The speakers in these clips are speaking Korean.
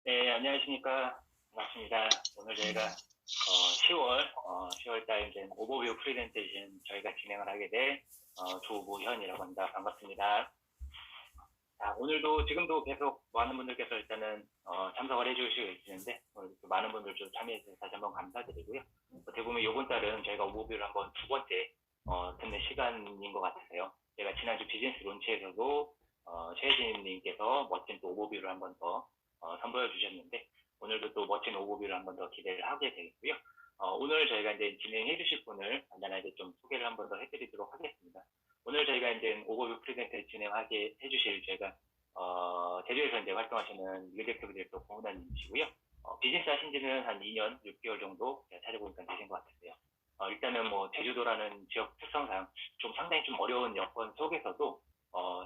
네, 안녕하십니까. 반갑습니다. 오늘 저희가 10월 달 이제 오버뷰 프레젠테이션 저희가 진행을 하게 될 조보현이라고 합니다. 반갑습니다. 자, 오늘도 지금도 계속 많은 분들께서 일단은 참석을 해주시고 계시는데 오늘 많은 분들 좀 참여해 주셔서 다시 한번 감사드리고요. 어떻게 보면 이번 달은 저희가 오버뷰를 한번 두 번째 듣는 시간인 것 같아서요. 제가 지난주 비즈니스 론치에서도 최혜진님께서 멋진 또 오버뷰를 한번 더 선보여 주셨는데 오늘도 또 멋진 오버뷰를 한번 더 기대를 하게 되겠고요. 오늘 저희가 이제 진행해 주실 분을 간단하게 좀 소개를 한번 더 해드리도록 하겠습니다. 오늘 저희가 이제 오버뷰 프레젠트를 진행하게 해주실 저희가 제주에서 이제 활동하시는 리렉티브 디렉터 고은아님이시고요. 비즈니스 하신 지는 한 2년 6개월 정도 찾아보니까 되신 것 같으세요. 일단은 뭐 제주도라는 지역 특성상 좀 상당히 좀 어려운 여건 속에서도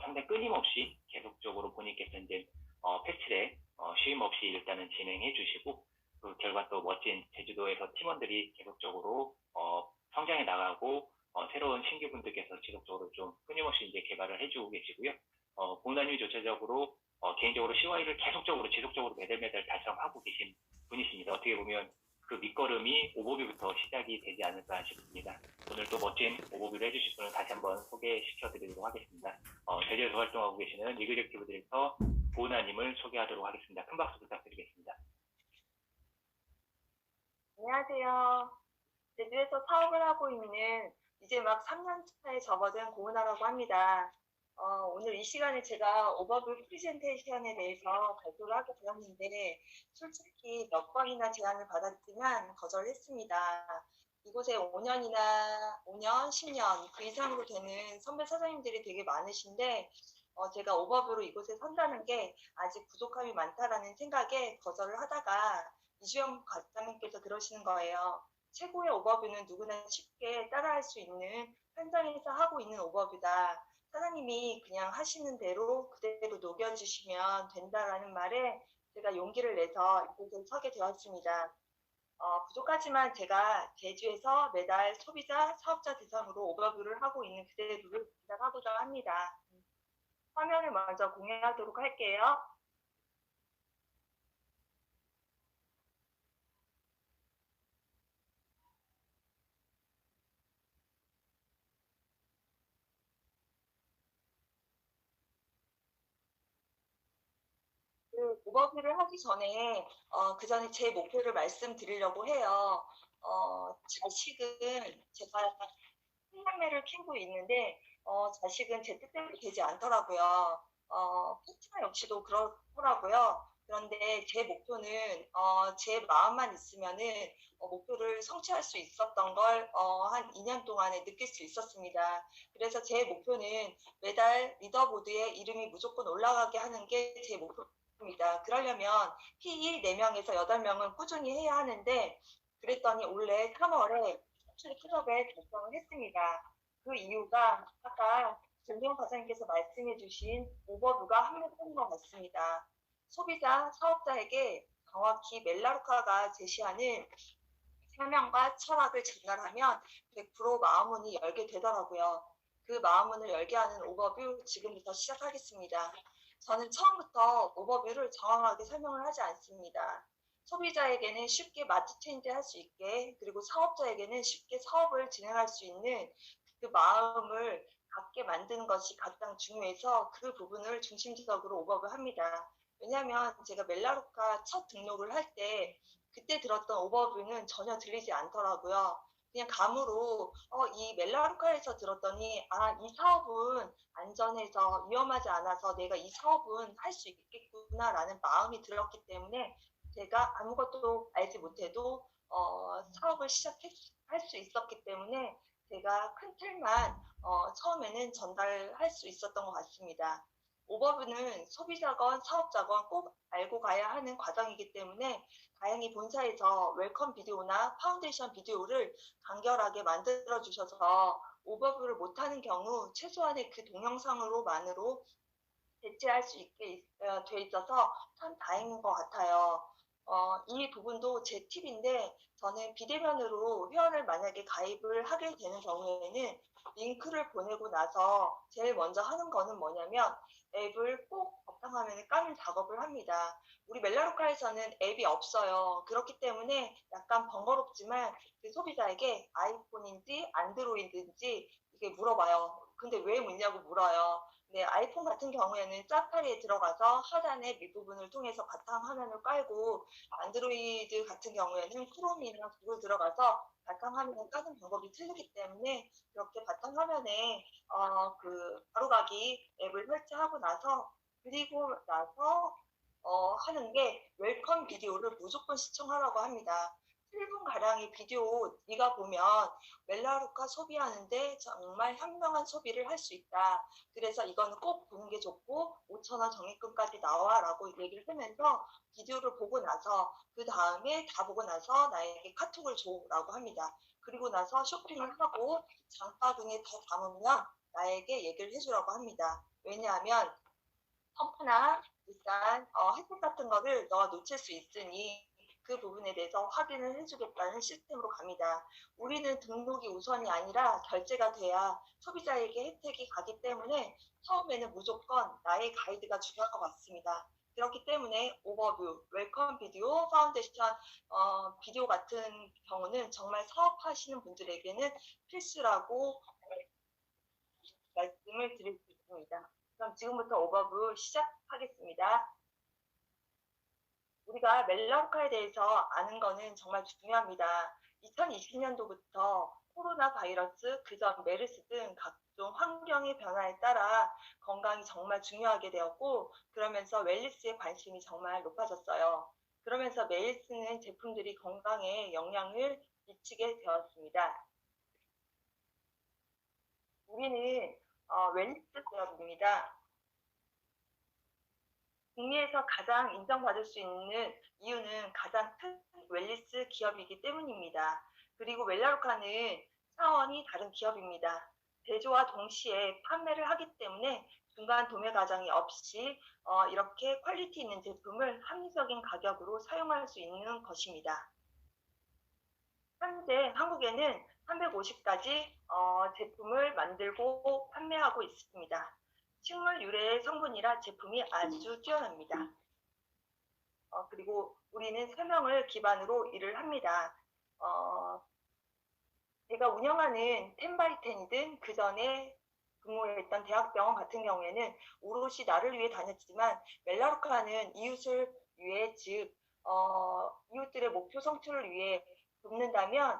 상당히 끊임없이 계속적으로 본인께서 이제 패치에 쉼 없이 일단은 진행해 주시고 그 결과 또 멋진 제주도에서 팀원들이 계속적으로 성장해 나가고 새로운 신규분들께서 지속적으로 좀 끊임없이 이제 개발을 해주고 계시고요. 공단님이 전체적으로 개인적으로 CY를 계속적으로 지속적으로 매달 달성하고 계신 분이십니다. 어떻게 보면 그 밑거름이 오버뷰부터 시작이 되지 않을까 싶습니다. 오늘 또 멋진 오버뷰를 해주실 분을 다시 한번 소개시켜드리도록 하겠습니다. 제주에서 활동하고 계시는 리그젝티브 디렉터 고은아님을 소개하도록 하겠습니다. 큰 박수 부탁드리겠습니다. 안녕하세요. 제주에서 사업을 하고 있는 이제 막 3년 차에 접어든 고은아라고 합니다. 오늘 이 시간에 제가 오버뷰 프레젠테이션에 대해서 발표를 하게 되었는데 솔직히 몇 번이나 제안을 받았지만 거절했습니다. 이곳에 5년, 10년 그 이상으로 되는 선배 사장님들이 되게 많으신데 제가 오버뷰로 이곳에 선다는 게 아직 부족함이 많다라는 생각에 거절을 하다가 이주영 과장님께서 그러시는 거예요. 최고의 오버뷰는 누구나 쉽게 따라할 수 있는 현장에서 하고 있는 오버뷰다. 사장님이 그냥 하시는 대로 그대로 녹여주시면 된다라는 말에 제가 용기를 내서 이곳에 서게 되었습니다. 부족하지만 제가 제주에서 매달 소비자, 사업자 대상으로 오버뷰를 하고 있는 그대로를 부탁하고자 합니다. 화면을 먼저 공유하도록 할게요. 그 오버뷰를 하기 전에 그 전에 제 목표를 말씀드리려고 해요. 자식은 제가 한남매를 키우고 있는데 자식은 제 뜻대로 되지 않더라고요. 파트너 역시도 그렇더라고요. 그런데 제 목표는 제 마음만 있으면은 목표를 성취할 수 있었던 걸 한 2년 동안에 느낄 수 있었습니다. 그래서 제 목표는 매달 리더보드에 이름이 무조건 올라가게 하는 게 제 목표입니다. 그러려면 PE 4명에서 8명은 꾸준히 해야 하는데 그랬더니 올해 3월에 클럽에 결정을 했습니다. 그 이유가 아까 정경 과장님께서 말씀해주신 오버뷰가 합력한 것 같습니다. 소비자, 사업자에게 정확히 멜라루카가 제시하는 사명과 철학을 전달하면 100% 마음문이 열게 되더라고요. 그 마음문을 열게 하는 오버뷰 지금부터 시작하겠습니다. 저는 처음부터 오버뷰를 정확하게 설명을 하지 않습니다. 소비자에게는 쉽게 마트 체인지 할 수 있게 그리고 사업자에게는 쉽게 사업을 진행할 수 있는 그 마음을 갖게 만드는 것이 가장 중요해서 그 부분을 중심적으로 오버뷰합니다. 왜냐하면 제가 멜라루카 첫 등록을 할 때 그때 들었던 오버뷰는 전혀 들리지 않더라고요. 그냥 감으로 이 멜라루카에서 들었더니 이 사업은 안전해서 위험하지 않아서 내가 이 사업은 할 수 있겠구나라는 마음이 들었기 때문에 제가 아무것도 알지 못해도 사업을 시작할 수 있었기 때문에 제가 큰 틀만 처음에는 전달할 수 있었던 것 같습니다. 오버뷰는 소비자건 사업자건 꼭 알고 가야 하는 과정이기 때문에 다행히 본사에서 웰컴 비디오나 파운데이션 비디오를 간결하게 만들어 주셔서 오버뷰를 못하는 경우 최소한의 그 동영상으로만으로 대체할 수 있게 돼 있어서 참 다행인 것 같아요. 이 부분도 제 팁인데 저는 비대면으로 회원을 만약에 가입을 하게 되는 경우에는 링크를 보내고 나서 제일 먼저 하는 거는 뭐냐면 앱을 꼭 바탕화면에 까는 작업을 합니다. 우리 멜라루카에서는 앱이 없어요. 그렇기 때문에 약간 번거롭지만 그 소비자에게 아이폰인지 안드로이드인지 이게 물어봐요. 근데 왜 묻냐고 물어요. 네, 아이폰 같은 경우에는 사파리에 들어가서 하단의 밑부분을 통해서 바탕화면을 깔고 안드로이드 같은 경우에는 크롬이나 구글 들어가서 바탕화면을 까는 방법이 틀리기 때문에 그렇게 바탕화면에 그 바로가기 앱을 설치하고 나서 그리고 나서 하는 게 웰컴 비디오를 무조건 시청하라고 합니다. 7분 가량의 비디오 네가 보면 멜라루카 소비하는데 정말 현명한 소비를 할 수 있다. 그래서 이거는 꼭 보는 게 좋고 5,000원 적립금까지 나와라고 얘기를 하면서 비디오를 보고 나서 그 다음에 다 보고 나서 나에게 카톡을 줘라고 합니다. 그리고 나서 쇼핑을 하고 장바구니에 더 담으면 나에게 얘기를 해주라고 합니다. 왜냐하면 펌프나 일단 혜택 같은 거를 너가 놓칠 수 있으니 그 부분에 대해서 확인을 해주겠다는 시스템으로 갑니다. 우리는 등록이 우선이 아니라 결제가 돼야 소비자에게 혜택이 가기 때문에 처음에는 무조건 나의 가이드가 중요한 것 같습니다. 그렇기 때문에 오버뷰, 웰컴 비디오, 파운데이션 비디오 같은 경우는 정말 사업하시는 분들에게는 필수라고 말씀을 드릴 수 있습니다. 그럼 지금부터 오버뷰 시작하겠습니다. 우리가 멜라루카에 대해서 아는 거는 정말 중요합니다. 2020년도부터 코로나 바이러스, 그전 메르스 등 각종 환경의 변화에 따라 건강이 정말 중요하게 되었고, 그러면서 웰니스에 관심이 정말 높아졌어요. 그러면서 매일 쓰는 제품들이 건강에 영향을 미치게 되었습니다. 우리는 웰니스 기업입니다. 북미에서 가장 인정받을 수 있는 이유는 가장 큰 웰니스 기업이기 때문입니다. 그리고 웰라루카는 차원이 다른 기업입니다. 제조와 동시에 판매를 하기 때문에 중간 도매 과정이 없이 이렇게 퀄리티 있는 제품을 합리적인 가격으로 사용할 수 있는 것입니다. 현재 한국에는 350가지 제품을 만들고 판매하고 있습니다. 식물 유래의 성분이라 제품이 아주 뛰어납니다. 그리고 우리는 설명을 기반으로 일을 합니다. 제가 운영하는 텐바이텐이든 그 전에 근무했던 대학병원 같은 경우에는 오롯이 나를 위해 다녔지만 멜라루카는 이웃을 위해 즉 이웃들의 목표 성취를 위해 돕는다면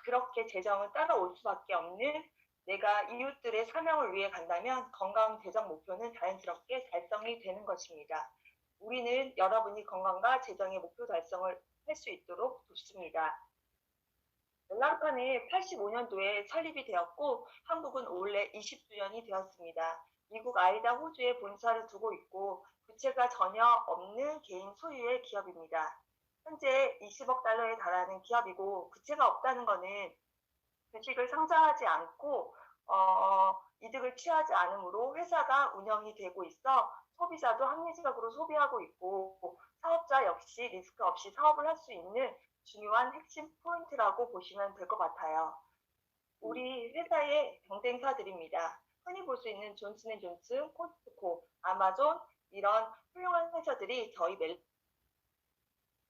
그렇게 재정을 따라올 수밖에 없는 내가 이웃들의 사명을 위해 간다면 건강 재정 목표는 자연스럽게 달성이 되는 것입니다. 우리는 여러분이 건강과 재정의 목표 달성을 할 수 있도록 돕습니다. 멜라루카는 85년도에 설립이 되었고 한국은 올해 20주년이 되었습니다. 미국 아이다 호주에 본사를 두고 있고 부채가 전혀 없는 개인 소유의 기업입니다. 현재 20억 달러에 달하는 기업이고 부채가 없다는 것은 주식을 상장하지 않고 이득을 취하지 않으므로 회사가 운영이 되고 있어 소비자도 합리적으로 소비하고 있고 사업자 역시 리스크 없이 사업을 할 수 있는 중요한 핵심 포인트라고 보시면 될 것 같아요. 우리 회사의 경쟁사들입니다. 흔히 볼 수 있는 존슨앤존슨, 코스트코, 아마존 이런 훌륭한 회사들이 저희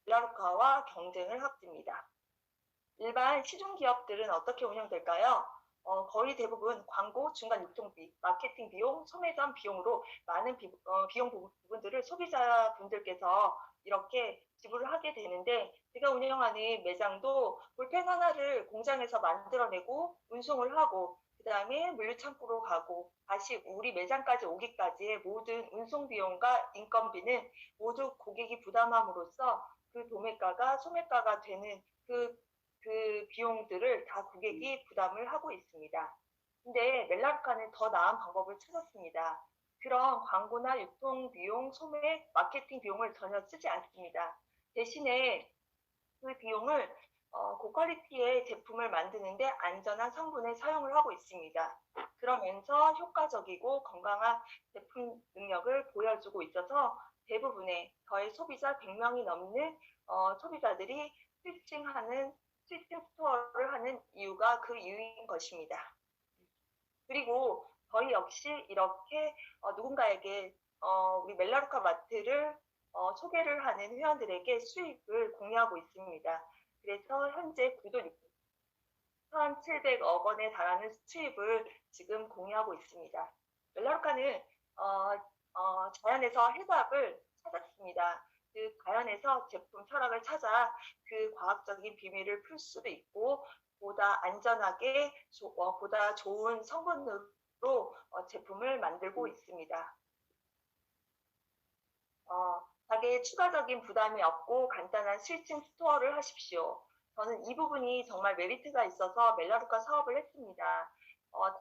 멜라루카와 경쟁을 합니다. 일반 시중 기업들은 어떻게 운영될까요? 거의 대부분 광고, 중간 유통비, 마케팅 비용, 소매점 비용으로 많은 비용 부분들을 소비자분들께서 이렇게 지불을 하게 되는데 제가 운영하는 매장도 볼펜 하나를 공장에서 만들어내고 운송을 하고 그 다음에 물류창고로 가고 다시 우리 매장까지 오기까지의 모든 운송 비용과 인건비는 모두 고객이 부담함으로써 그 도매가가 소매가가 되는 그 비용들을 다 고객이 부담을 하고 있습니다. 근데 멜라루카는 더 나은 방법을 찾았습니다. 그런 광고나 유통 비용, 소매, 마케팅 비용을 전혀 쓰지 않습니다. 대신에 그 비용을 고퀄리티의 제품을 만드는데 안전한 성분에 사용을 하고 있습니다. 그러면서 효과적이고 건강한 제품 능력을 보여주고 있어서 대부분의 저희 소비자 100명이 넘는 소비자들이 스위칭 스토어를 하는 이유가 그 이유인 것입니다. 그리고 저희 역시 이렇게 누군가에게 우리 멜라루카 마트를 소개를 하는 회원들에게 수익을 공유하고 있습니다. 그래서 현재 구독 1,700억 원에 달하는 수입을 지금 공유하고 있습니다. 멜라루카는 자연에서 해답을 찾았습니다. 그 자연에서 제품 철학을 찾아 그 과학적인 비밀을 풀 수도 있고 보다 안전하게 보다 좋은 성분으로 제품을 만들고 있습니다. 가게에 추가적인 부담이 없고 간단한 스위칭 스토어를 하십시오. 저는 이 부분이 정말 메리트가 있어서 멜라루카 사업을 했습니다.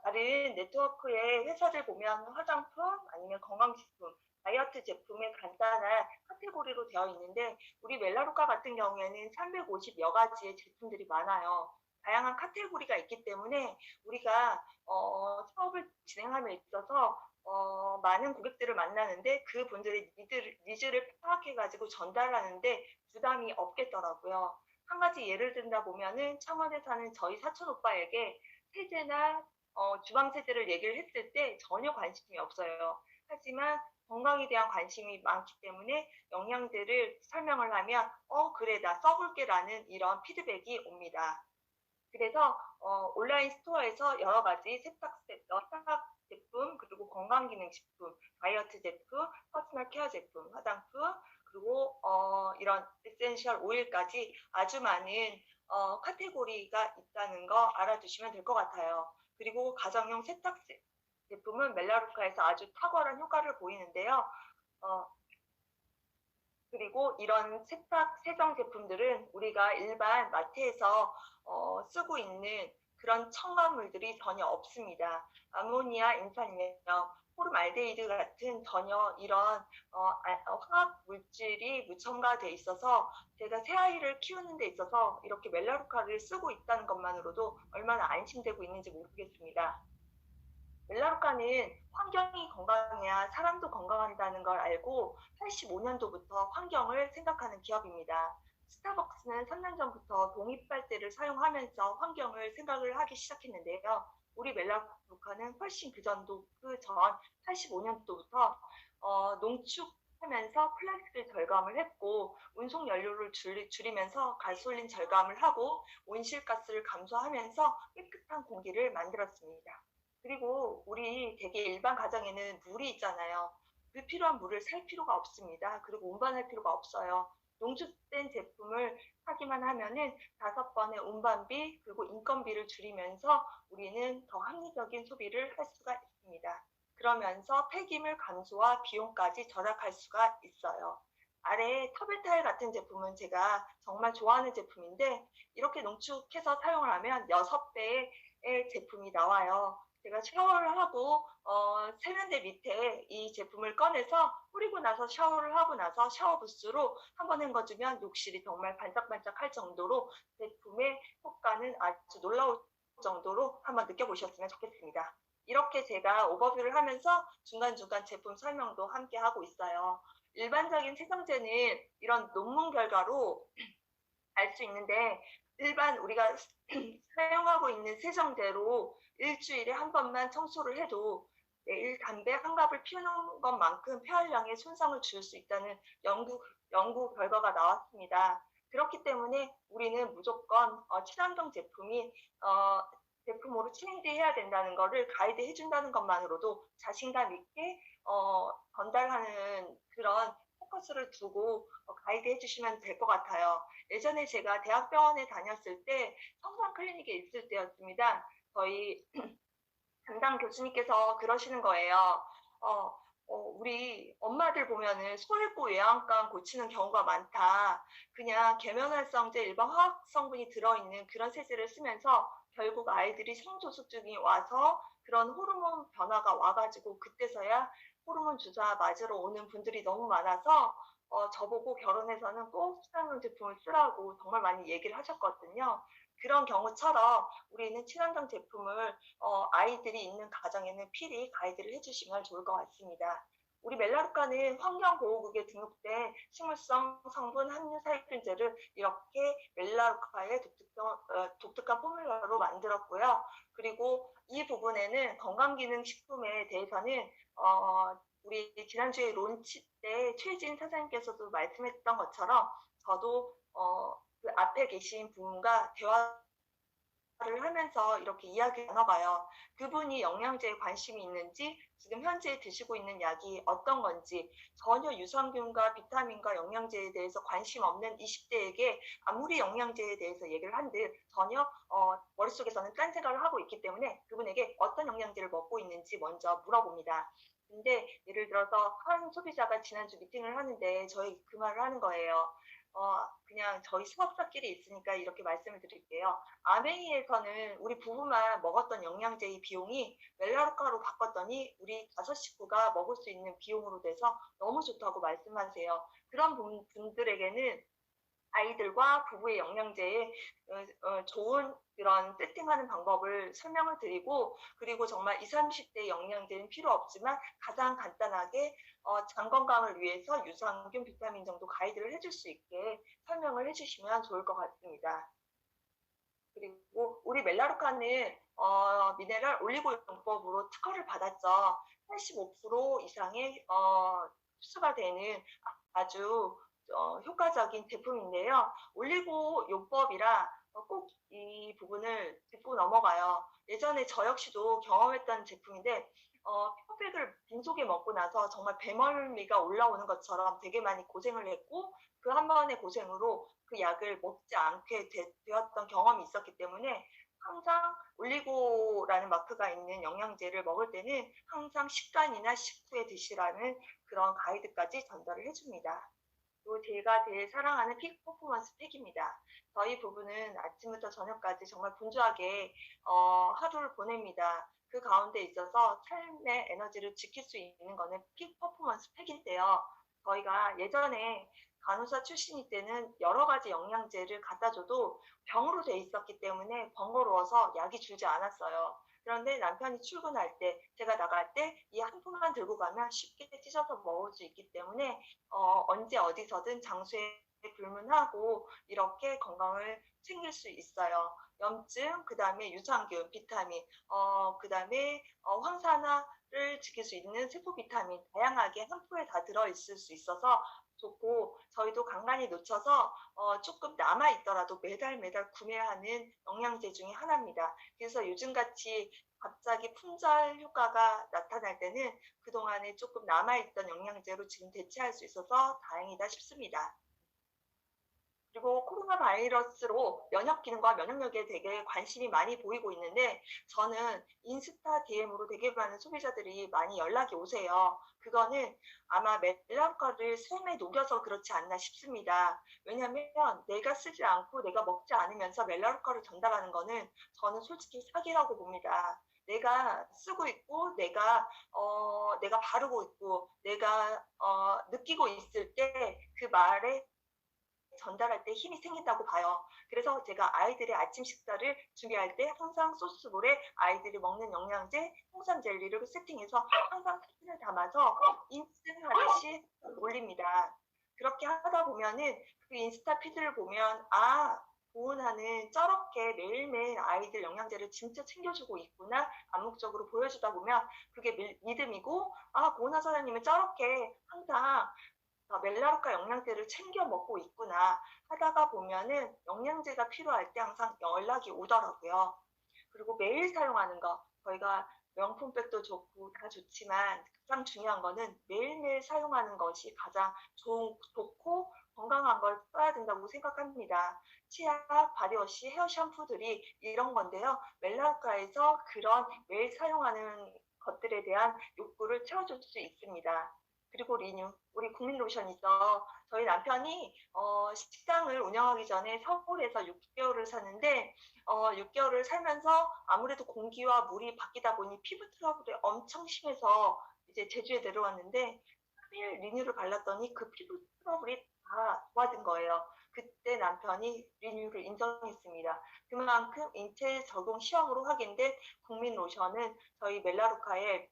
다른 네트워크의 회사들 보면 화장품 아니면 건강식품, 다이어트 제품의 간단한 카테고리로 되어 있는데 우리 멜라루카 같은 경우에는 350여 가지의 제품들이 많아요. 다양한 카테고리가 있기 때문에 우리가 사업을 진행함에 있어서 많은 고객들을 만나는데 그분들의 니즈를 파악해가지고 전달하는데 부담이 없겠더라고요. 한 가지 예를 든다 보면은 창원에 사는 저희 사촌 오빠에게 세제나 주방 세제를 얘기를 했을 때 전혀 관심이 없어요. 하지만 건강에 대한 관심이 많기 때문에 영양제를 설명을 하면 그래 나 써볼게라는 이런 피드백이 옵니다. 그래서 온라인 스토어에서 여러 가지 세탁 제품, 그리고 건강기능식품, 다이어트 제품, 퍼스널 케어 제품, 화장품, 그리고 이런 에센셜 오일까지 아주 많은 카테고리가 있다는 거 알아두시면 될 것 같아요. 그리고 가정용 세탁 제품은 멜라루카에서 아주 탁월한 효과를 보이는데요. 그리고 이런 세탁 세정 제품들은 우리가 일반 마트에서 쓰고 있는 그런 첨가물들이 전혀 없습니다. 아모니아, 인산염, 포름알데히드 같은 전혀 이런 화학 물질이 무첨가돼 있어서 제가 새아이를 키우는 데 있어서 이렇게 멜라루카를 쓰고 있다는 것만으로도 얼마나 안심되고 있는지 모르겠습니다. 멜라루카는 환경이 건강해야 사람도 건강한다는 걸 알고 85년도부터 환경을 생각하는 기업입니다. 스타벅스는 3년 전부터 독립빨대를 사용하면서 환경을 생각을 하기 시작했는데요. 우리 멜라루카는 훨씬 그 전 85년도부터 농축하면서 플라스틱을 절감을 했고 운송 연료를 줄이면서 가솔린 절감을 하고 온실가스를 감소하면서 깨끗한 공기를 만들었습니다. 그리고 우리 되게 일반 가정에는 물이 있잖아요. 불필요한 물을 살 필요가 없습니다. 그리고 운반할 필요가 없어요. 농축된 제품을 사기만 하면은 5번의 운반비 그리고 인건비를 줄이면서 우리는 더 합리적인 소비를 할 수가 있습니다. 그러면서 폐기물 감소와 비용까지 절약할 수가 있어요. 아래 터블타일 같은 제품은 제가 정말 좋아하는 제품인데 이렇게 농축해서 사용을 하면 6배의 제품이 나와요. 제가 샤워를 하고 세면대 밑에 이 제품을 꺼내서 뿌리고 나서 샤워를 하고 나서 샤워 부스로 한번 헹궈주면 욕실이 정말 반짝반짝할 정도로 제품의 효과는 아주 놀라울 정도로 한번 느껴보셨으면 좋겠습니다. 이렇게 제가 오버뷰를 하면서 중간중간 제품 설명도 함께 하고 있어요. 일반적인 세정제는 이런 논문 결과로 알 수 있는데 일반 우리가 사용하고 있는 세정제로 일주일에 한 번만 청소를 해도 매일 담배 한 갑을 피우는 것만큼 폐활량에 손상을 줄 수 있다는 연구 결과가 나왔습니다. 그렇기 때문에 우리는 무조건 친환경 제품으로 트렌드해야 된다는 것을 가이드 해준다는 것만으로도 자신감 있게 전달하는 그런 포커스를 두고 가이드 해주시면 될 것 같아요. 예전에 제가 대학병원에 다녔을 때 성상 클리닉에 있을 때였습니다. 저희 담당 교수님께서 그러시는 거예요. 우리 엄마들 보면은 소했고 외양간 고치는 경우가 많다. 그냥 계면활성제 일반 화학 성분이 들어있는 그런 세제를 쓰면서 결국 아이들이 성조숙증이 와서 그런 호르몬 변화가 와가지고 그때서야 호르몬 주사 맞으러 오는 분들이 너무 많아서 저보고 결혼해서는 꼭 친환경 제품을 쓰라고 정말 많이 얘기를 하셨거든요. 그런 경우처럼 우리는 친환경 제품을 아이들이 있는 가정에는 필히 가이드를 해주시면 좋을 것 같습니다. 우리 멜라루카는 환경보호국에 등록된 식물성 성분 함유 살균제를 이렇게 멜라루카의 독특한 포뮬러로 만들었고요. 그리고 이 부분에는 건강기능식품에 대해서는 우리 지난주에 론치 때 최진 사장님께서도 말씀했던 것처럼 저도 그 앞에 계신 분과 대화를 하면서 이렇게 이야기 나눠봐요. 그분이 영양제에 관심이 있는지, 지금 현재 드시고 있는 약이 어떤 건지, 전혀 유산균과 비타민과 영양제에 대해서 관심 없는 20대에게 아무리 영양제에 대해서 얘기를 한들 전혀 머릿속에서는 딴 생각을 하고 있기 때문에 그분에게 어떤 영양제를 먹고 있는지 먼저 물어봅니다. 근데 예를 들어서 한 소비자가 지난주 미팅을 하는데 저희 그 말을 하는 거예요. 그냥 저희 사업자끼리 있으니까 이렇게 말씀을 드릴게요. 아메이에서는 우리 부부만 먹었던 영양제의 비용이 멜라루카로 바꿨더니 우리 5식구가 먹을 수 있는 비용으로 돼서 너무 좋다고 말씀하세요. 그런 분들에게는 아이들과 부부의 영양제에 좋은 그런 세팅하는 방법을 설명을 드리고, 그리고 정말 20, 30대 영양제는 필요 없지만 가장 간단하게 장 건강을 위해서 유산균, 비타민 정도 가이드를 해줄 수 있게 설명을 해주시면 좋을 것 같습니다. 그리고 우리 멜라루카는 미네랄 올리고 용법으로 특허를 받았죠. 85% 이상의 흡수가 되는 아주 효과적인 제품인데요. 올리고 용법이라 꼭 이 부분을 짚고 넘어가요. 예전에 저 역시도 경험했던 제품인데 피부팩을 빈속에 먹고 나서 정말 배멀미가 올라오는 것처럼 되게 많이 고생을 했고, 그 한 번의 고생으로 그 약을 먹지 않게 되었던 경험이 있었기 때문에 항상 올리고라는 마크가 있는 영양제를 먹을 때는 항상 식단이나 식후에 드시라는 그런 가이드까지 전달을 해줍니다. 그리고 제가 제일 사랑하는 픽 퍼포먼스 팩입니다. 저희 부부는 아침부터 저녁까지 정말 분주하게 하루를 보냅니다. 그 가운데 있어서 삶의 에너지를 지킬 수 있는 거는 픽 퍼포먼스 팩인데요. 저희가 예전에 간호사 출신일 때는 여러 가지 영양제를 갖다 줘도 병으로 돼 있었기 때문에 번거로워서 약이 줄지 않았어요. 그런데 남편이 출근할 때, 제가 나갈 때 이 한 푼만 들고 가면 쉽게 찢어서 먹을 수 있기 때문에 언제 어디서든 장소에 불문하고 이렇게 건강을 챙길 수 있어요. 염증, 그 다음에 유산균, 비타민, 그 다음에 황산화를 지킬 수 있는 세포 비타민 다양하게 한 포에 다 들어있을 수 있어서 좋고, 저희도 간간히 놓쳐서 조금 남아있더라도 매달 구매하는 영양제 중에 하나입니다. 그래서 요즘같이 갑자기 품절 효과가 나타날 때는 그동안에 조금 남아있던 영양제로 지금 대체할 수 있어서 다행이다 싶습니다. 그리고 코로나 바이러스로 면역 기능과 면역력에 되게 관심이 많이 보이고 있는데, 저는 인스타 DM으로 되게 많은 소비자들이 많이 연락이 오세요. 그거는 아마 멜라루카를 삶에 녹여서 그렇지 않나 싶습니다. 왜냐하면 내가 쓰지 않고 내가 먹지 않으면서 멜라루카를 전달하는 거는 저는 솔직히 사기라고 봅니다. 내가 쓰고 있고, 내가 바르고 있고, 내가 느끼고 있을 때 그 말에 전달할 때 힘이 생긴다고 봐요. 그래서 제가 아이들의 아침 식사를 준비할 때 항상 소스볼에 아이들이 먹는 영양제, 홍삼 젤리를 세팅해서 항상 사진을 담아서 인증하듯이 올립니다. 그렇게 하다 보면은 그 인스타 피드를 보면 보은하는 저렇게 매일매일 아이들 영양제를 진짜 챙겨주고 있구나 암묵적으로 보여주다 보면 그게 믿음이고, 고은하 사장님은 저렇게 항상 멜라루카 영양제를 챙겨 먹고 있구나 하다가 보면은 영양제가 필요할 때 항상 연락이 오더라고요. 그리고 매일 사용하는 거, 저희가 명품백도 좋고 다 좋지만 가장 중요한 거는 매일매일 사용하는 것이 가장 좋고 건강한 걸 써야 된다고 생각합니다. 치약, 바디워시, 헤어 샴푸들이 이런 건데요. 멜라루카에서 그런 매일 사용하는 것들에 대한 욕구를 채워줄 수 있습니다. 그리고 리뉴, 우리 국민로션이죠. 저희 남편이 식당을 운영하기 전에 서울에서 6개월을 사는데 6개월을 살면서 아무래도 공기와 물이 바뀌다 보니 피부 트러블이 엄청 심해서 이제 제주에 내려왔는데 3일 리뉴를 발랐더니 그 피부 트러블이 다 좋아진 거예요. 그때 남편이 리뉴를 인정했습니다. 그만큼 인체 적용 시험으로 확인된 국민 로션은 저희 멜라루카의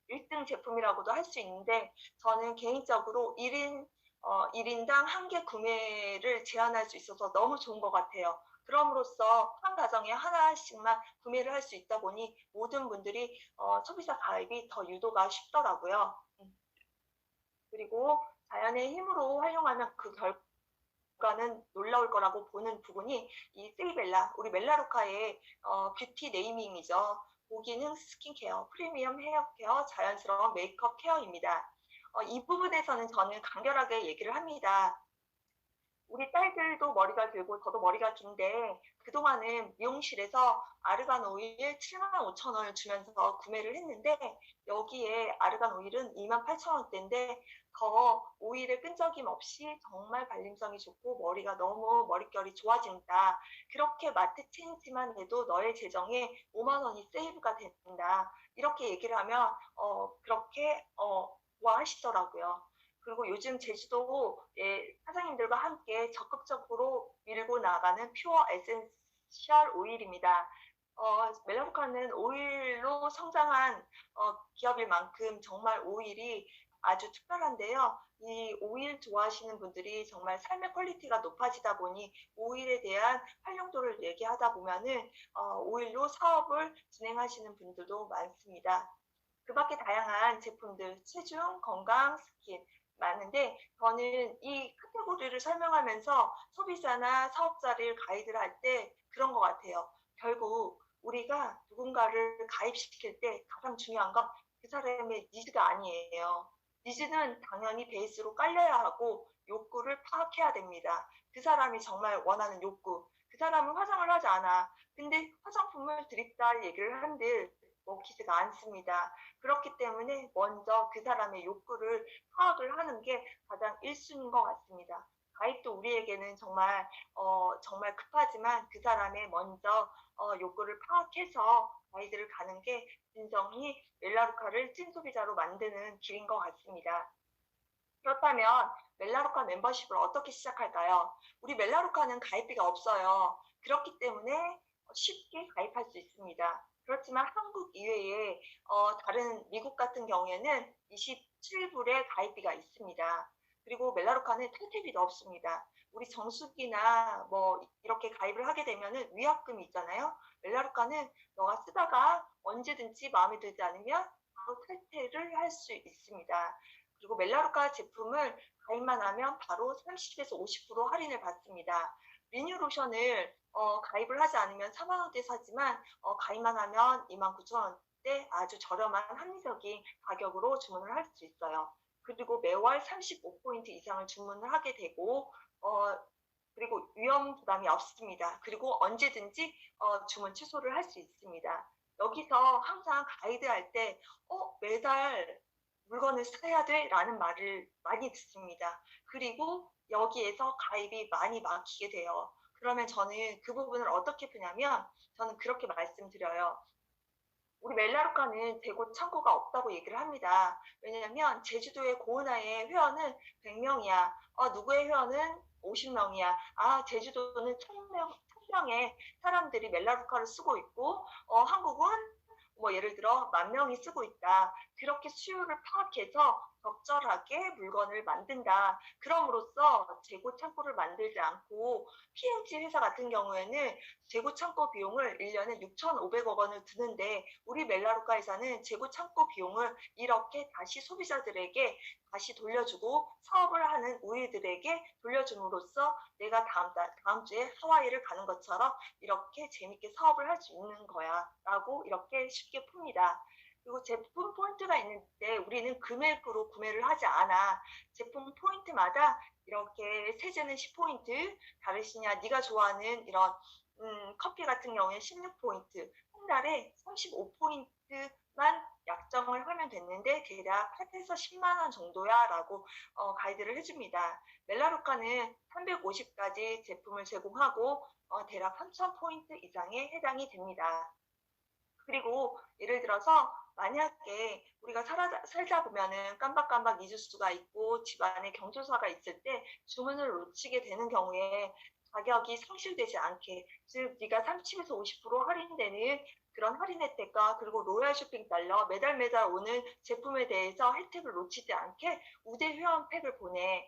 1등 제품이라고도 할 수 있는데 저는 개인적으로 1인당 1개 구매를 제한할 수 있어서 너무 좋은 것 같아요. 그럼으로써 한 가정에 하나씩만 구매를 할 수 있다 보니 모든 분들이 소비자 가입이 더 유도가 쉽더라고요. 그리고 자연의 힘으로 활용하면 그 결과는 놀라울 거라고 보는 부분이 이 세이벨라, 우리 멜라루카의 뷰티 네이밍이죠. 고기능 스킨케어, 프리미엄 헤어케어, 자연스러운 메이크업 케어입니다. 이 부분에서는 저는 간결하게 얘기를 합니다. 우리 딸들도 머리가 길고 저도 머리가 긴데 그동안은 미용실에서 아르간 오일 75,000원을 주면서 구매를 했는데 여기에 아르간 오일은 28,000원대인데 더 오일의 끈적임 없이 정말 발림성이 좋고 머리가 너무 머릿결이 좋아진다. 그렇게 마트 체인지만 해도 너의 재정에 5만 원이 세이브가 된다. 이렇게 얘기를 하면 그렇게 좋아하시더라고요. 그리고 요즘 제주도 사장님들과 함께 적극적으로 밀고 나가는 퓨어 에센셜 오일입니다. 멜라루카는 오일로 성장한 기업일 만큼 정말 오일이 아주 특별한데요. 이 오일 좋아하시는 분들이 정말 삶의 퀄리티가 높아지다 보니 오일에 대한 활용도를 얘기하다 보면은 오일로 사업을 진행하시는 분들도 많습니다. 그 밖에 다양한 제품들, 체중, 건강, 스킨, 많은데 저는 이 카테고리를 설명하면서 소비자나 사업자를 가이드를 할 때 그런 것 같아요. 결국 우리가 누군가를 가입시킬 때 가장 중요한 건 그 사람의 니즈가 아니에요. 니즈는 당연히 베이스로 깔려야 하고 욕구를 파악해야 됩니다. 그 사람이 정말 원하는 욕구. 그 사람은 화장을 하지 않아. 근데 화장품을 드립다 얘기를 한들 먹히지가 않습니다. 그렇기 때문에 먼저 그 사람의 욕구를 파악을 하는 게 가장 1순위인 것 같습니다. 가입도 우리에게는 정말 급하지만 그 사람의 먼저 욕구를 파악해서 가이드를 가는 게 진정히 멜라루카를 찐소비자로 만드는 길인 것 같습니다. 그렇다면 멜라루카 멤버십을 어떻게 시작할까요? 우리 멜라루카는 가입비가 없어요. 그렇기 때문에 쉽게 가입할 수 있습니다. 그렇지만 한국 이외에 다른 미국 같은 경우에는 27불의 가입비가 있습니다. 그리고 멜라루카는 탈퇴비도 없습니다. 우리 정수기나 뭐 이렇게 가입을 하게 되면은 위약금이 있잖아요. 멜라루카는 너가 쓰다가 언제든지 마음에 들지 않으면 바로 탈퇴를 할 수 있습니다. 그리고 멜라루카 제품을 가입만 하면 바로 30에서 50% 할인을 받습니다. 리뉴 로션을 가입을 하지 않으면 4만 원대 사지만 가입만 하면 29,000원대 아주 저렴한 합리적인 가격으로 주문을 할 수 있어요. 그리고 매월 35포인트 이상을 주문을 하게 되고 그리고 위험 부담이 없습니다. 그리고 언제든지 주문 취소를 할 수 있습니다. 여기서 항상 가이드할 때 매달 물건을 사야 돼? 라는 말을 많이 듣습니다. 그리고 여기에서 가입이 많이 막히게 돼요. 그러면 저는 그 부분을 어떻게 푸냐면 저는 그렇게 말씀드려요. 우리 멜라루카는 재고 창고가 없다고 얘기를 합니다. 왜냐하면 제주도의 고은아의 회원은 100명이야. 누구의 회원은 50명이야. 제주도는 1000명의 사람들이 멜라루카를 쓰고 있고 한국은 뭐 예를 들어 10,000명이 쓰고 있다. 그렇게 수요를 파악해서 적절하게 물건을 만든다. 그럼으로써 재고 창고를 만들지 않고 P&G 회사 같은 경우에는 재고 창고 비용을 1년에 6,500억 원을 드는데 우리 멜라루카에서는 재고 창고 비용을 이렇게 다시 소비자들에게 다시 돌려주고 사업을 하는 우리들에게 돌려줌으로써 내가 다음 주에 하와이를 가는 것처럼 이렇게 재밌게 사업을 할 수 있는 거야 라고 이렇게 쉽게 풉니다. 그리고 제품 포인트가 있는데 우리는 금액으로 구매를 하지 않아. 제품 포인트마다 이렇게 세제는 10포인트, 다르시냐 네가 좋아하는 이런 커피 같은 경우에 16포인트, 한 달에 35포인트만 약정을 하면 됐는데 대략 8에서 10만 원 정도야 라고 가이드를 해줍니다. 멜라루카는 350가지 제품을 제공하고 대략 3,000포인트 이상에 해당이 됩니다. 그리고 예를 들어서 만약에 우리가 살다 보면은 깜박깜박 잊을 수가 있고 집안에 경조사가 있을 때 주문을 놓치게 되는 경우에 가격이 상실되지 않게, 즉 네가 30에서 50% 할인되는 그런 할인 혜택과 그리고 로얄 쇼핑 달러 매달 매달 오는 제품에 대해서 혜택을 놓치지 않게 우대 회원팩을 보내.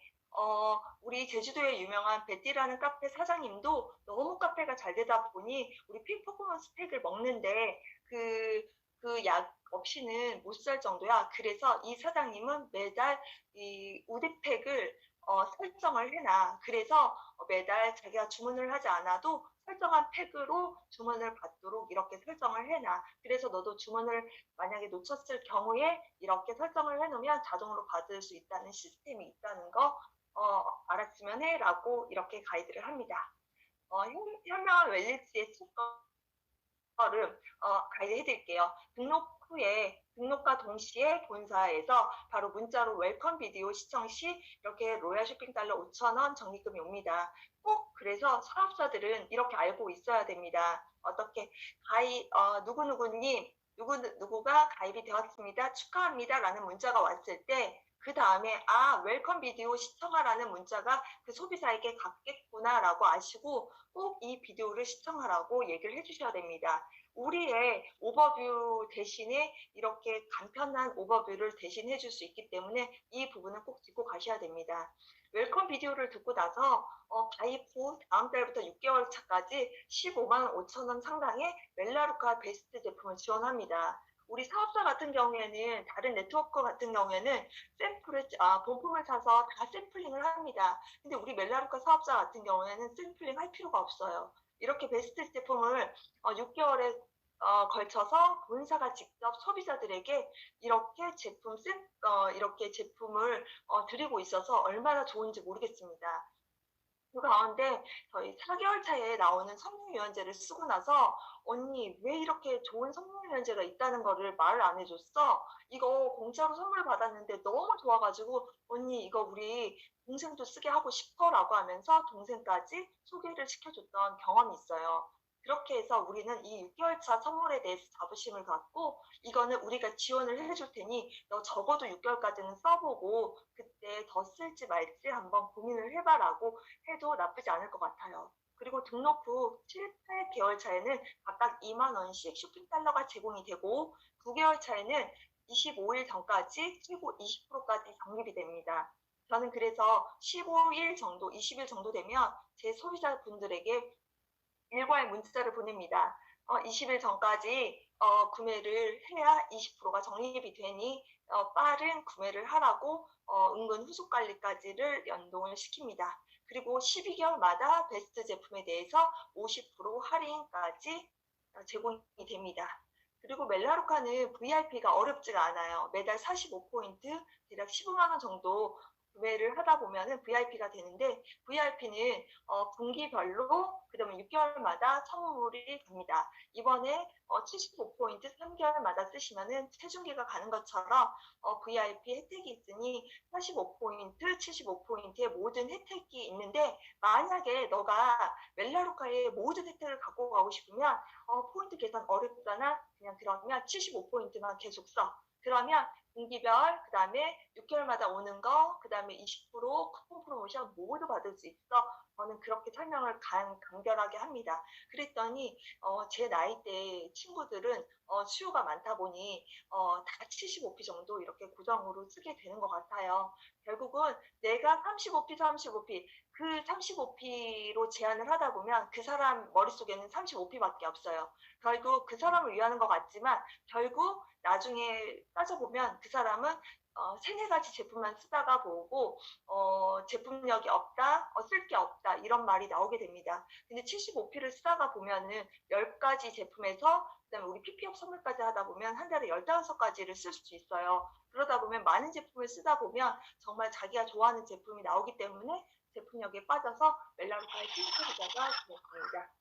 우리 제주도에 유명한 베티라는 카페 사장님도 너무 카페가 잘 되다 보니 우리 픽퍼포먼스 팩을 먹는데 그 약 없이는 못 살 정도야. 그래서 이 사장님은 매달 이 우대팩을 설정을 해놔. 그래서 매달 자기가 주문을 하지 않아도 설정한 팩으로 주문을 받도록 이렇게 설정을 해놔. 그래서 너도 주문을 만약에 놓쳤을 경우에 이렇게 설정을 해놓으면 자동으로 받을 수 있다는 시스템이 있다는 거 알았으면 해라고 이렇게 가이드를 합니다. 현명한 웰니스의 거를 가이드 해드릴게요. 등록과 동시에 본사에서 바로 문자로 웰컴 비디오 시청 시 이렇게 로얄 쇼핑 달러 5,000원 적립금이 옵니다. 꼭 그래서 사업자들은 이렇게 알고 있어야 됩니다. 어떻게 누구누구님 누구가 가입이 되었습니다. 축하합니다. 라는 문자가 왔을 때 그 다음에 웰컴 비디오 시청하라는 문자가 그 소비자에게 갔겠구나 라고 아시고 꼭 이 비디오를 시청하라고 얘기를 해주셔야 됩니다. 우리의 오버뷰 대신에 이렇게 간편한 오버뷰를 대신해 줄 수 있기 때문에 이 부분은 꼭 짚고 가셔야 됩니다. 웰컴 비디오를 듣고 나서 가입 후 다음 달부터 6개월 차까지 15만 5천 원 상당의 멜라루카 베스트 제품을 지원합니다. 우리 사업자 같은 경우에는 다른 네트워크 같은 경우에는 본품을 사서 다 샘플링을 합니다. 근데 우리 멜라루카 사업자 같은 경우에는 샘플링 할 필요가 없어요. 이렇게 베스트 제품을 6개월에 걸쳐서 본사가 직접 소비자들에게 이렇게 제품을 드리고 있어서 얼마나 좋은지 모르겠습니다. 그 가운데 저희 4개월 차에 나오는 섬유유연제를 쓰고 나서 언니 왜 이렇게 좋은 섬유유연제가 있다는 거를 말을 안 해줬어? 이거 공짜로 선물 받았는데 너무 좋아가지고 언니 이거 우리 동생도 쓰게 하고 싶어 라고 하면서 동생까지 소개를 시켜줬던 경험이 있어요. 그렇게 해서 우리는 이 6개월 차 선물에 대해서 자부심을 갖고 이거는 우리가 지원을 해줄 테니 너 적어도 6개월까지는 써보고 그때 더 쓸지 말지 한번 고민을 해봐라고 해도 나쁘지 않을 것 같아요. 그리고 등록 후 7, 8개월 차에는 각각 2만 원씩 쇼핑 달러가 제공이 되고 9개월 차에는 25일 전까지 최고 20%까지 적립이 됩니다. 저는 그래서 15일 정도, 20일 정도 되면 제 소비자분들에게 일과의 문자를 보냅니다. 20일 전까지 구매를 해야 20%가 적립이 되니 빠른 구매를 하라고 은근 후속 관리까지를 연동을 시킵니다. 그리고 12개월마다 베스트 제품에 대해서 50% 할인까지 제공이 됩니다. 그리고 멜라루카는 VIP가 어렵지가 않아요. 매달 45포인트, 대략 15만 원 정도 구매를 하다 보면은 VIP가 되는데 VIP는 분기별로 그다음에 6개월마다 선물이 갑니다. 이번에 75포인트 3개월마다 쓰시면은 체중계가 가는 것처럼 VIP 혜택이 있으니 45포인트, 75포인트의 모든 혜택이 있는데 만약에 너가 멜라루카의 모든 혜택을 갖고 가고 싶으면 포인트 계산 어렵잖아. 그러면 75포인트만 계속 써. 그러면 분기별, 그 다음에 6개월마다 오는 거, 그 다음에 20% 쿠폰 프로모션 모두 받을 수 있어. 저는 그렇게 설명을 간결하게 합니다. 그랬더니 제 나이대 친구들은 수요가 많다 보니 다 75p 정도 이렇게 고정으로 쓰게 되는 것 같아요. 결국은 내가 35p 그 35p로 제한을 하다 보면 그 사람 머릿속에는 35p밖에 없어요. 결국 그 사람을 위하는 것 같지만 결국 나중에 따져보면 그 사람은 세네 가지 제품만 쓰다가 보고 제품력이 없다, 쓸 게 없다 이런 말이 나오게 됩니다. 근데 75p를 쓰다가 보면은 10가지 제품에서 그다음에 우리 PP업 선물까지 하다 보면 한 달에 15가지를 쓸 수 있어요. 그러다 보면 많은 제품을 쓰다 보면 정말 자기가 좋아하는 제품이 나오기 때문에 제품력에 빠져서 멜라루카의 찐소비자가 되었습니다.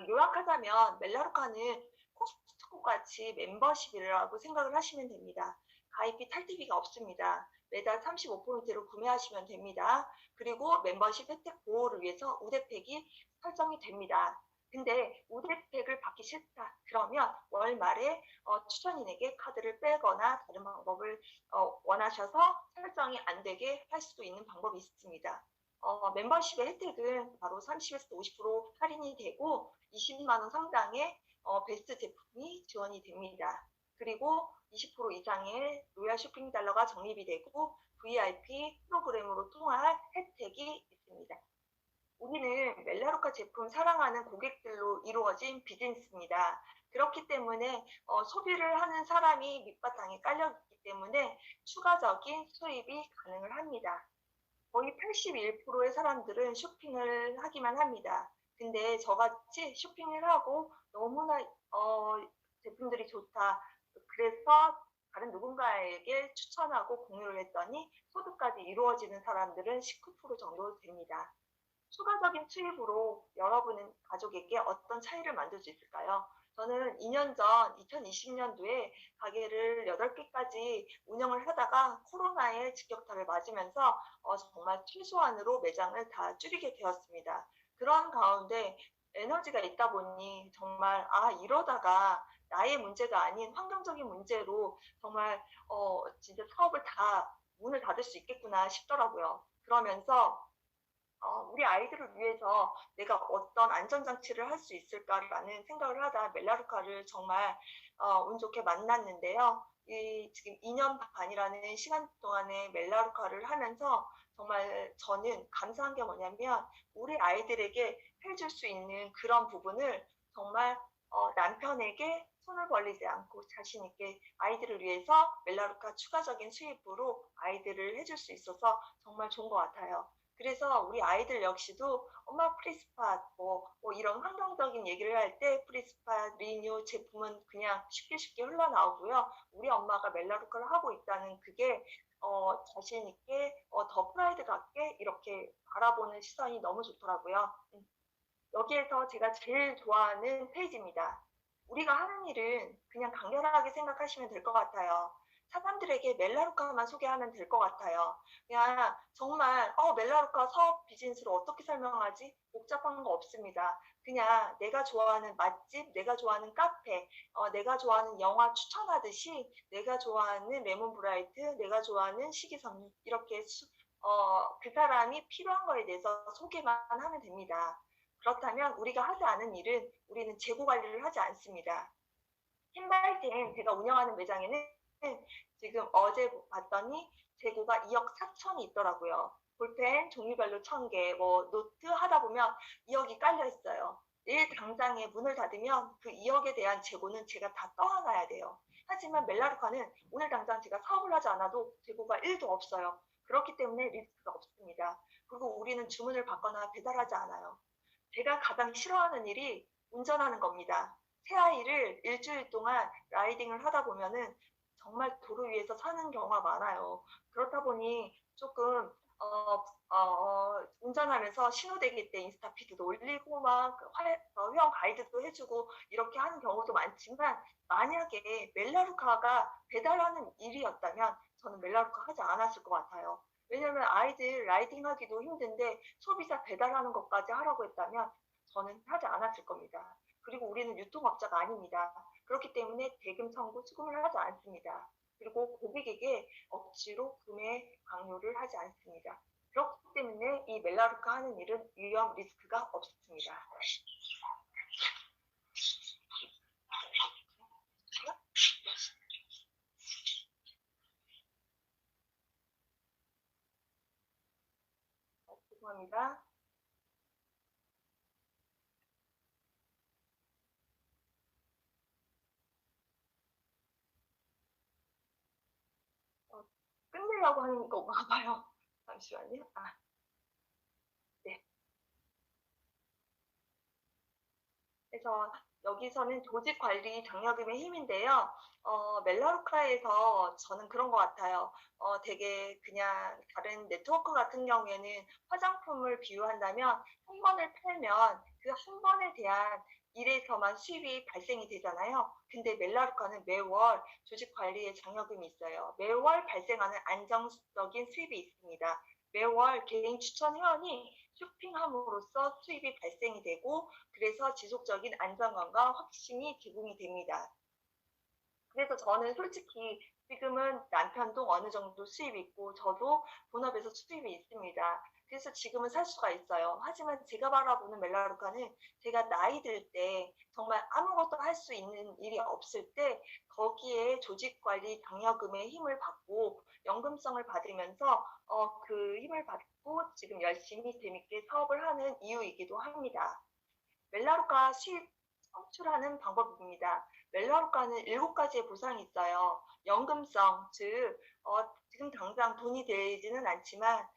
요약하자면 멜라루카는 코스트코 같이 멤버십이라고 생각을 하시면 됩니다. 가입비 탈퇴비가 없습니다. 매달 35포인트로 구매하시면 됩니다. 그리고 멤버십 혜택 보호를 위해서 우대팩이 설정이 됩니다. 근데 우대팩을 받기 싫다. 그러면 월 말에 추천인에게 카드를 빼거나 다른 방법을 원하셔서 설정이 안 되게 할 수도 있는 방법이 있습니다. 멤버십의 혜택은 바로 30에서 50% 할인이 되고 20만 원 상당의 베스트 제품이 지원이 됩니다. 그리고 20% 이상의 로얄 쇼핑 달러가 적립이 되고 VIP 프로그램으로 통할 혜택이 있습니다. 우리는 멜라루카 제품 사랑하는 고객들로 이루어진 비즈니스입니다. 그렇기 때문에 소비를 하는 사람이 밑바탕에 깔려있기 때문에 추가적인 수입이 가능을 합니다. 거의 81%의 사람들은 쇼핑을 하기만 합니다. 근데 저같이 쇼핑을 하고 너무나 제품들이 좋다. 그래서 다른 누군가에게 추천하고 공유를 했더니 소득까지 이루어지는 사람들은 19% 정도 됩니다. 추가적인 수입으로 여러분은 가족에게 어떤 차이를 만들 수 있을까요? 저는 2년 전 2020년도에 가게를 8개까지 운영을 하다가 코로나의 직격탄을 맞으면서 정말 최소한으로 매장을 다 줄이게 되었습니다. 그런 가운데 에너지가 있다 보니 정말 이러다가 나의 문제가 아닌 환경적인 문제로 정말 진짜 사업을 다 문을 닫을 수 있겠구나 싶더라고요. 그러면서 우리 아이들을 위해서 내가 어떤 안전장치를 할 수 있을까라는 생각을 하다 멜라루카를 정말 운 좋게 만났는데요. 지금 2년 반이라는 시간 동안에 멜라루카를 하면서 정말 저는 감사한 게 뭐냐면 우리 아이들에게 해줄 수 있는 그런 부분을 정말 남편에게 손을 벌리지 않고 자신 있게 아이들을 위해서 멜라루카 추가적인 수입으로 아이들을 해줄 수 있어서 정말 좋은 것 같아요. 그래서 우리 아이들 역시도 엄마 프리스팟 이런 환경적인 얘기를 할 때 프리스팟 리뉴 제품은 그냥 쉽게 흘러나오고요. 우리 엄마가 멜라루카를 하고 있다는 그게 자신 있게 더 프라이드 갖게 이렇게 바라보는 시선이 너무 좋더라고요. 여기에서 제가 제일 좋아하는 페이지입니다. 우리가 하는 일은 그냥 강렬하게 생각하시면 될 것 같아요. 사람들에게 멜라루카만 소개하면 될 것 같아요. 그냥 정말 멜라루카 사업 비즈니스를 어떻게 설명하지? 복잡한 거 없습니다. 그냥 내가 좋아하는 맛집, 내가 좋아하는 카페, 내가 좋아하는 영화 추천하듯이 내가 좋아하는 레몬 브라이트, 내가 좋아하는 식이섬유 이렇게 그 사람이 필요한 거에 대해서 소개만 하면 됩니다. 그렇다면 우리가 하지 않은 일은 우리는 재고 관리를 하지 않습니다. 흰발템 제가 운영하는 매장에는 지금 어제 봤더니 재고가 2억 4천이 있더라고요. 볼펜 종류별로 1,000개, 노트 하다 보면 2억이 깔려 있어요. 내일 당장에 문을 닫으면 그 2억에 대한 재고는 제가 다 떠안아야 돼요. 하지만 멜라루카는 오늘 당장 제가 사업을 하지 않아도 재고가 1도 없어요. 그렇기 때문에 리스크가 없습니다. 그리고 우리는 주문을 받거나 배달하지 않아요. 제가 가장 싫어하는 일이 운전하는 겁니다. 새아이를 일주일 동안 라이딩을 하다 보면은 정말 도로 위에서 사는 경우가 많아요. 그렇다 보니 조금 운전하면서 신호대기 때 인스타 피드도 올리고 막 회원 가이드도 해주고 이렇게 하는 경우도 많지만 만약에 멜라루카가 배달하는 일이었다면 저는 멜라루카 하지 않았을 것 같아요. 왜냐면 아이들 라이딩하기도 힘든데 소비자 배달하는 것까지 하라고 했다면 저는 하지 않았을 겁니다. 그리고 우리는 유통업자가 아닙니다. 그렇기 때문에 대금 청구 수금을 하지 않습니다. 그리고 고객에게 억지로 구매 강요를 하지 않습니다. 그렇기 때문에 이 멜라루카 하는 일은 위험 리스크가 없습니다. 죄송합니다. 끝내려고 하는 건가 봐요. 잠시만요. 네. 그래서 여기서는 조직 관리 장려금의 힘인데요. 멜라루카에서 저는 그런 것 같아요. 되게 그냥 다른 네트워크 같은 경우에는 화장품을 비유한다면 한 번을 팔면 그 한 번에 대한 일에서만 수입이 발생이 되잖아요. 근데 멜라루카는 매월 조직 관리에 장려금이 있어요. 매월 발생하는 안정적인 수입이 있습니다. 매월 개인 추천 회원이 쇼핑함으로써 수입이 발생이 되고 그래서 지속적인 안정감과 확신이 제공이 됩니다. 그래서 저는 솔직히 지금은 남편도 어느 정도 수입이 있고 저도 본업에서 수입이 있습니다. 그래서 지금은 살 수가 있어요. 하지만 제가 바라보는 멜라루카는 제가 나이 들 때 정말 아무것도 할 수 있는 일이 없을 때 거기에 조직 관리 당여금의 힘을 받고 연금성을 받으면서 그 힘을 받고 지금 열심히 재밌게 사업을 하는 이유이기도 합니다. 멜라루카 수입 창출하는 방법입니다. 멜라루카는 7가지의 보상이 있어요. 연금성, 즉 지금 당장 돈이 되지는 않지만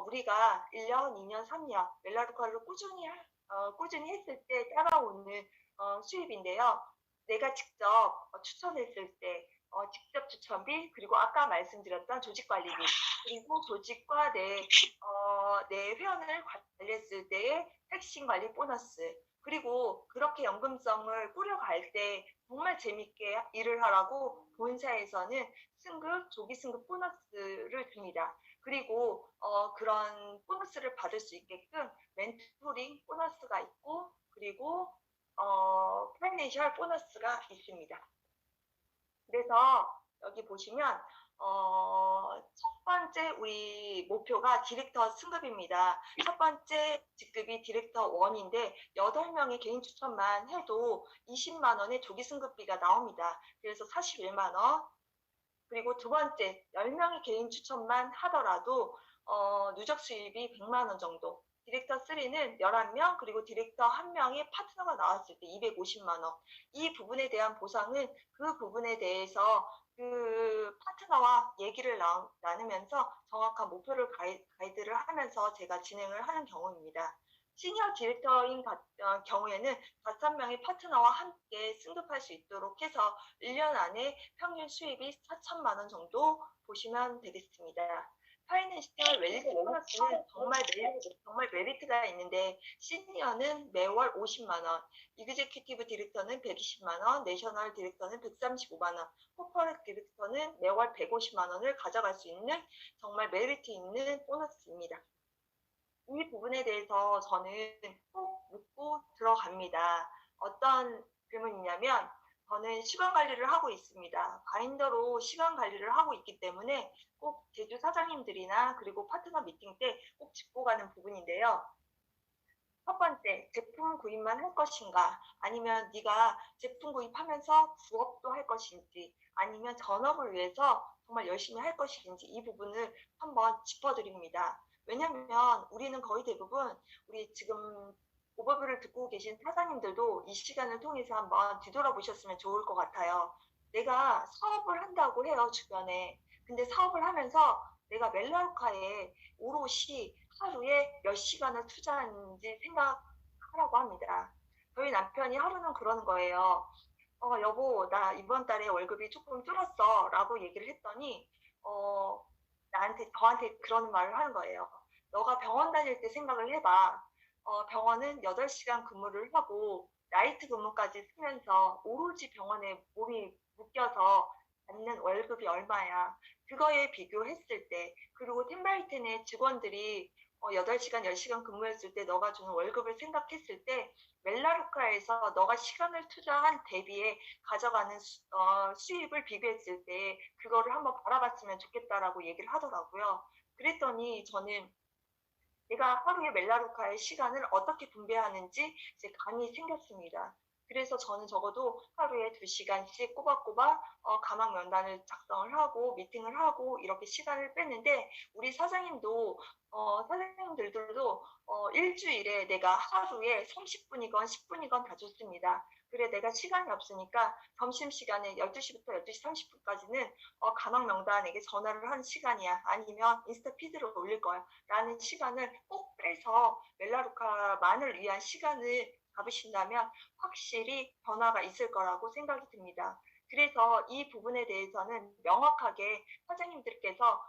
우리가 1년, 2년, 3년 멜라루카를 꾸준히 했을 때 따라오는 수입인데요. 내가 직접 추천했을 때 직접 추천비, 그리고 아까 말씀드렸던 조직관리비, 그리고 조직과 내 회원을 관리했을 때의 핵심 관리 보너스, 그리고 그렇게 연금성을 꾸려갈 때 정말 재밌게 일을 하라고 본사에서는 조기 승급 보너스를 줍니다. 그리고 그런 보너스를 받을 수 있게끔 멘토링 보너스가 있고, 그리고 파이낸셜 보너스가 있습니다. 그래서 여기 보시면 첫 번째 우리 목표가 디렉터 승급입니다. 첫 번째 직급이 디렉터 1인데 8명의 개인 추천만 해도 20만 원의 조기 승급비가 나옵니다. 그래서 41만 원. 그리고 두 번째 10명의 개인 추천만 하더라도 누적 수입이 100만 원 정도. 디렉터 3는 11명, 그리고 디렉터 1명의 파트너가 나왔을 때 250만 원. 이 부분에 대한 보상은 그 부분에 대해서 그 파트너와 얘기를 나누면서 정확한 목표를 가이드를 하면서 제가 진행을 하는 경우입니다. 시니어 디렉터인 경우에는 5명의 파트너와 함께 승급할 수 있도록 해서 1년 안에 평균 수입이 4천만 원 정도 보시면 되겠습니다. 파이낸셜 웰리스 보너스는 정말 메리트가 있는데, 시니어는 매월 50만 원, 이그제큐티브 디렉터는 120만 원, 내셔널 디렉터는 135만 원, 코퍼레이트 디렉터는 매월 150만 원을 가져갈 수 있는 정말 메리트 있는 보너스입니다. 이 부분에 대해서 저는 꼭 묻고 들어갑니다. 어떤 질문이냐면, 저는 시간 관리를 하고 있습니다. 바인더로 시간 관리를 하고 있기 때문에 꼭 제주 사장님들이나 그리고 파트너 미팅 때 꼭 짚고 가는 부분인데요. 첫 번째, 제품 구입만 할 것인가? 아니면 네가 제품 구입하면서 부업도 할 것인지, 아니면 전업을 위해서 정말 열심히 할 것인지, 이 부분을 한번 짚어드립니다. 왜냐면 우리는 거의 대부분 우리 지금 오버뷰를 듣고 계신 사장님들도 이 시간을 통해서 한번 뒤돌아보셨으면 좋을 것 같아요. 내가 사업을 한다고 해요, 주변에. 근데 사업을 하면서 내가 멜라루카에 오롯이 하루에 몇 시간을 투자하는지 생각하라고 합니다. 저희 남편이 하루는 그러는 거예요. 여보, 나 이번 달에 월급이 조금 줄었어. 라고 얘기를 했더니, 저한테 그런 말을 하는 거예요. 너가 병원 다닐 때 생각을 해봐. 병원은 8시간 근무를 하고, 나이트 근무까지 쓰면서 오로지 병원에 몸이 묶여서 받는 월급이 얼마야. 그거에 비교했을 때, 그리고 텐바이텐의 직원들이 8시간, 10시간 근무했을 때 너가 주는 월급을 생각했을 때, 멜라루카에서 너가 시간을 투자한 대비에 가져가는 수입을 비교했을 때 그거를 한번 바라봤으면 좋겠다라고 얘기를 하더라고요. 그랬더니 저는 내가 하루에 멜라루카의 시간을 어떻게 분배하는지 이제 감이 생겼습니다. 그래서 저는 적어도 하루에 2시간씩 꼬박꼬박 가망 면단을 작성을 하고 미팅을 하고 이렇게 시간을 뺐는데, 우리 사장님들도 일주일에 내가 하루에 30분이건 10분이건 다 좋습니다. 그래, 내가 시간이 없으니까 점심시간에 12시부터 12시 30분까지는 가망 명단에게 전화를 하는 시간이야. 아니면 인스타 피드를 올릴 거야. 라는 시간을 꼭 빼서 멜라루카만을 위한 시간을 잡으신다면 확실히 변화가 있을 거라고 생각이 듭니다. 그래서 이 부분에 대해서는 명확하게 사장님들께서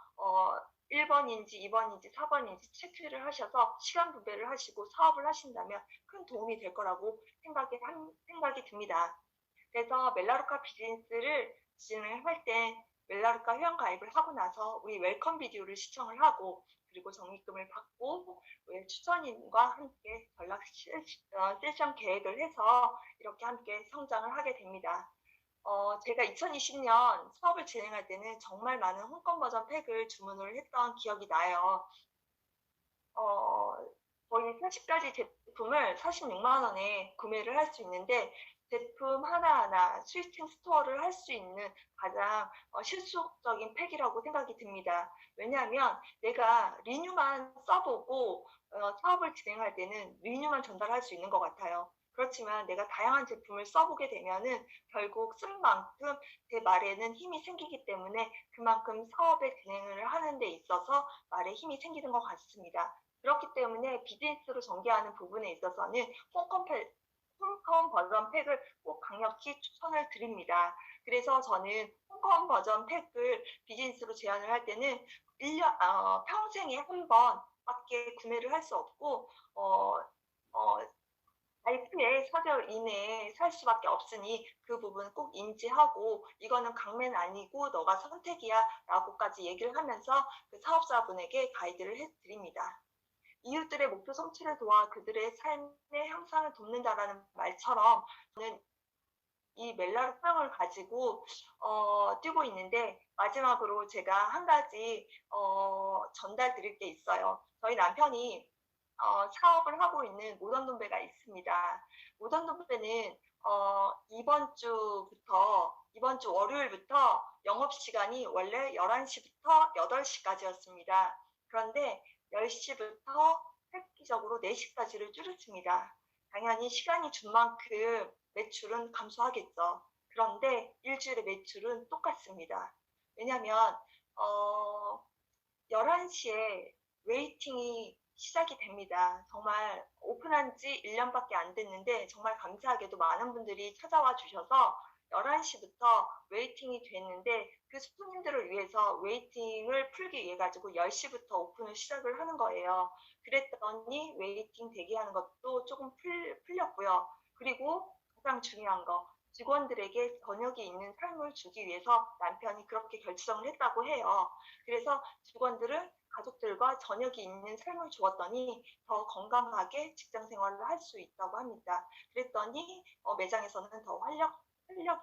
1번인지 2번인지 4번인지 체크를 하셔서 시간 분배를 하시고 사업을 하신다면 큰 도움이 될 거라고 생각이 듭니다. 그래서 멜라루카 비즈니스를 진행할 때 멜라루카 회원 가입을 하고 나서 우리 웰컴 비디오를 시청을 하고, 그리고 적립금을 받고 추천인과 함께 전략 세션 계획을 해서 이렇게 함께 성장을 하게 됩니다. 제가 2020년 사업을 진행할 때는 정말 많은 홍콩 버전 팩을 주문을 했던 기억이 나요. 거의 40가지 제품을 46만 원에 구매를 할 수 있는데 제품 하나하나 스위칭 스토어를 할 수 있는 가장 실속적인 팩이라고 생각이 듭니다. 왜냐하면 내가 리뉴만 써보고 사업을 진행할 때는 리뉴만 전달할 수 있는 것 같아요. 그렇지만 내가 다양한 제품을 써보게 되면은 결국 쓴 만큼 제 말에는 힘이 생기기 때문에 그만큼 사업의 진행을 하는 데 있어서 말에 힘이 생기는 것 같습니다. 그렇기 때문에 비즈니스로 전개하는 부분에 있어서는 홈컴 버전 팩을 꼭 강력히 추천을 드립니다. 그래서 저는 홈컴 버전 팩을 비즈니스로 제안을 할 때는 평생에 한 번밖에 구매를 할 수 없고 발표의 서절 이내에 살 수밖에 없으니 그 부분 꼭 인지하고 이거는 강매는 아니고 너가 선택이야 라고까지 얘기를 하면서 그 사업자분에게 가이드를 해드립니다. 이웃들의 목표 성취를 도와 그들의 삶의 향상을 돕는다라는 말처럼 저는 이 멜라르 소형을 가지고 뛰고 있는데 마지막으로 제가 한 가지 전달 드릴 게 있어요. 저희 남편이 사업을 하고 있는 모던 돈베가 있습니다. 모던 돈베는 이번 주 월요일부터 영업시간이 원래 11시부터 8시까지였습니다. 그런데 10시부터 획기적으로 4시까지를 줄였습니다. 당연히 시간이 준 만큼 매출은 감소하겠죠. 그런데 일주일의 매출은 똑같습니다. 왜냐하면 11시에 웨이팅이 시작이 됩니다. 정말 오픈한 지 1년밖에 안 됐는데 정말 감사하게도 많은 분들이 찾아와 주셔서 11시부터 웨이팅이 됐는데 그 손님들을 위해서 웨이팅을 풀기 위해 가지고 10시부터 오픈을 시작을 하는 거예요. 그랬더니 웨이팅 대기하는 것도 조금 풀렸고요. 그리고 가장 중요한 거 직원들에게 저녁이 있는 삶을 주기 위해서 남편이 그렇게 결정을 했다고 해요. 그래서 직원들은 가족들과 저녁이 있는 삶을 주었더니 더 건강하게 직장 생활을 할 수 있다고 합니다. 그랬더니 매장에서는 더 활력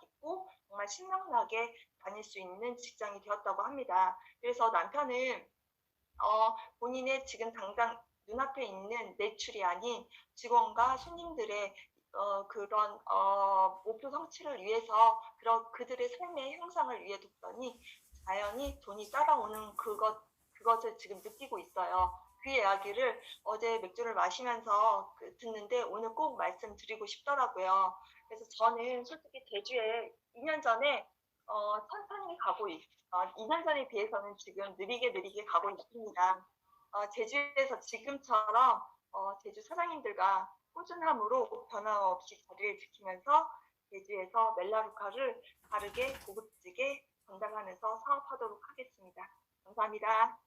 있고 정말 신명나게 다닐 수 있는 직장이 되었다고 합니다. 그래서 남편은 본인의 지금 당장 눈앞에 있는 매출이 아닌 직원과 손님들의 그런 목표 성취를 위해서 그들의 삶의 향상을 위해 뒀더니 자연히 돈이 따라오는 그것을 지금 느끼고 있어요. 그 이야기를 어제 맥주를 마시면서 듣는데 오늘 꼭 말씀드리고 싶더라고요. 그래서 저는 솔직히 제주에 2년 전에 천천히 2년 전에 비해서는 지금 느리게 가고 있습니다. 제주에서 지금처럼 제주 사장님들과 꾸준함으로 변함없이 자리를 지키면서 제주에서 멜라루카를 바르게 고급지게 전달하면서 사업하도록 하겠습니다. 감사합니다.